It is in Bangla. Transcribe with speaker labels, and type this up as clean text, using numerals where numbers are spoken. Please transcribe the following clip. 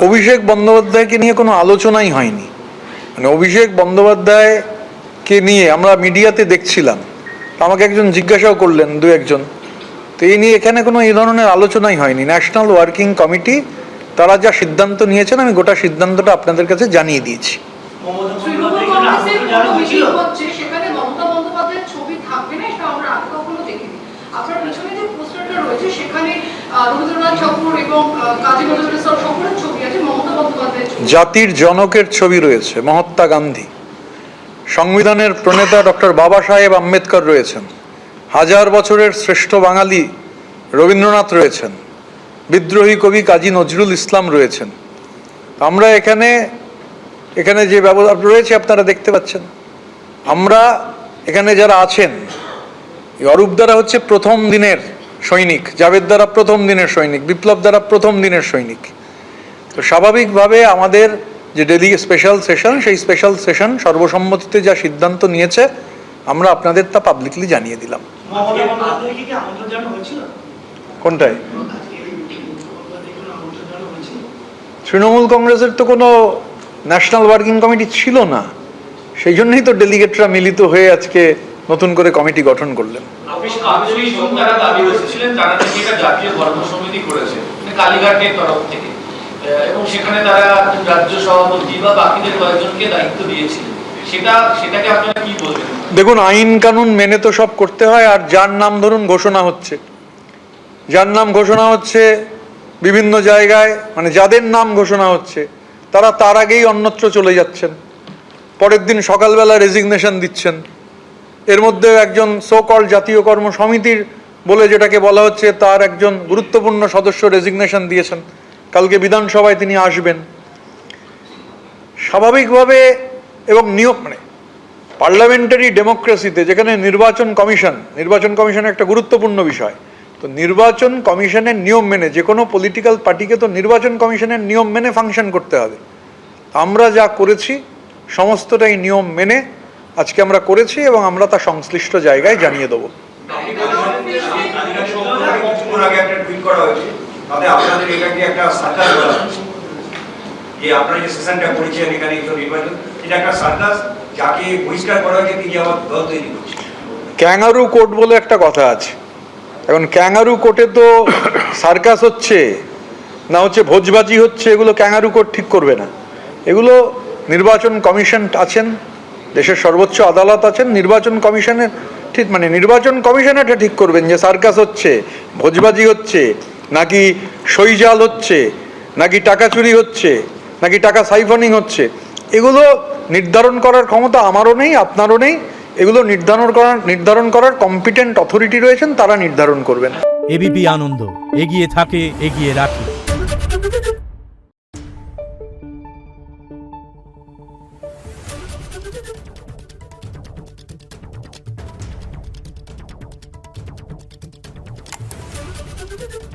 Speaker 1: অভিষেক বন্দ্যোপাধ্যায়কে নিয়ে কোনো আলোচনাই হয়নি। মানে অভিষেক বন্দ্যোপাধ্যায়কে নিয়ে আমরা মিডিয়াতে দেখছিলাম, আমাকে একজন জিজ্ঞাসাও করলেন, দু একজন, তো এই নিয়ে এখানে কোনো এই ধরনের আলোচনাই হয়নি। ন্যাশনাল ওয়ার্কিং কমিটি তারা যা সিদ্ধান্ত নিয়েছেন আমি গোটা সিদ্ধান্তটা আপনাদের কাছে জানিয়ে দিয়েছি। জাতির জনকের ছবি রয়েছে, মহাত্মা গান্ধী, সংবিধানের প্রণেতা ডক্টর বাবা সাহেব আম্বেদকর রয়েছেন, হাজার বছরের শ্রেষ্ঠ বাঙালি রবীন্দ্রনাথ রয়েছেন, বিদ্রোহী কবি কাজী নজরুল ইসলাম রয়েছেন। আমরা এখানে যে ব্যবস্থা রয়েছে আপনারা দেখতে পাচ্ছেন। আমরা এখানে যারা আছেন, অরূপ দ্বারা হচ্ছে প্রথম দিনের সৈনিক, জাভেদ দ্বারা প্রথম দিনের সৈনিক, বিপ্লব দ্বারা প্রথম দিনের সৈনিক। তো স্বাভাবিকভাবে আমাদের যে স্পেশাল সেশন, সেই স্পেশাল সেশন সর্বসম্মতিতে যা সিদ্ধান্ত নিয়েছে আমরা আপনাদের তা পাবলিকলি জানিয়ে দিলাম। কোনটায়? তৃণমূল কংগ্রেসের তো কোনো ন্যাশনাল ওয়ার্কিং কমিটি ছিল না, সেই জন্যই তো ডেলিগেটরা মিলিত হয়ে আজকে নতুন করে কমিটি গঠন করলেন।
Speaker 2: এবং সেখানে তারা রাজ্য সভাপতি বা বাকিদের কয়েকজনকে দায়িত্ব দিয়েছিলেন, সেটাকে আপনারা কি বলবেন?
Speaker 1: দেখুন, আইন কানুন মেনে তো সব করতে হয়। আর যার নাম ধরুন ঘোষণা হচ্ছে বিভিন্ন জায়গায়, মানে যাদের নাম ঘোষণা হচ্ছে তারা তার আগেই অন্যত্র চলে যাচ্ছেন, পরের দিন সকালবেলা রেজিগনেশন দিচ্ছেন। এর মধ্যে একজন সো কল্ড জাতীয় কর্ম সমিতির বলে যেটাকে বলা হচ্ছে, তার একজন গুরুত্বপূর্ণ সদস্য রেজিগনেশন দিয়েছেন, কালকে বিধানসভায় তিনি আসবেন। স্বাভাবিকভাবে এবং নিয়ম, মানে পার্লামেন্টারি ডেমোক্রেসিতে যেখানে নির্বাচন কমিশন একটা গুরুত্বপূর্ণ বিষয়, তো নির্বাচন কমিশনের নিয়ম মেনে যে কোনো পলিটিক্যাল পার্টিকে তো নির্বাচন কমিশনের নিয়ম মেনে ফাংশন করতে হবে। আমরা যা করেছি সমস্তটাই নিয়ম মেনে আজকে আমরা করেছি এবং আমরা তা সংশ্লিষ্ট জায়গায় জানিয়ে দেবো। ক্যাঙ্গারু কোর্ট বলে একটা কথা আছে। এখন ক্যাঙ্গারু কোর্টে তো সার্কাস হচ্ছে না হচ্ছে ভোজবাজি হচ্ছে, এগুলো ক্যাঙ্গারু কোর্ট ঠিক করবে না। এগুলো নির্বাচন কমিশন আছেন, দেশের সর্বোচ্চ আদালত আছেন, নির্বাচন কমিশনের ঠিক, মানে নির্বাচন কমিশন এটা ঠিক করবেন যে সার্কাস হচ্ছে, ভোজবাজি হচ্ছে, নাকি সইজাল হচ্ছে, নাকি টাকা চুরি হচ্ছে, নাকি টাকা সাইফনিং হচ্ছে। এগুলো নির্ধারণ করার ক্ষমতা আমারও নেই, আপনারও নেই। এগুলো নির্ধারণ করার কম্পিটেন্ট অথরিটি রয়েছেন, তারা নির্ধারণ করবেন।
Speaker 3: এবিপি আনন্দ, এগিয়ে থাকে, এগিয়ে রাখে।
Speaker 4: Thank you.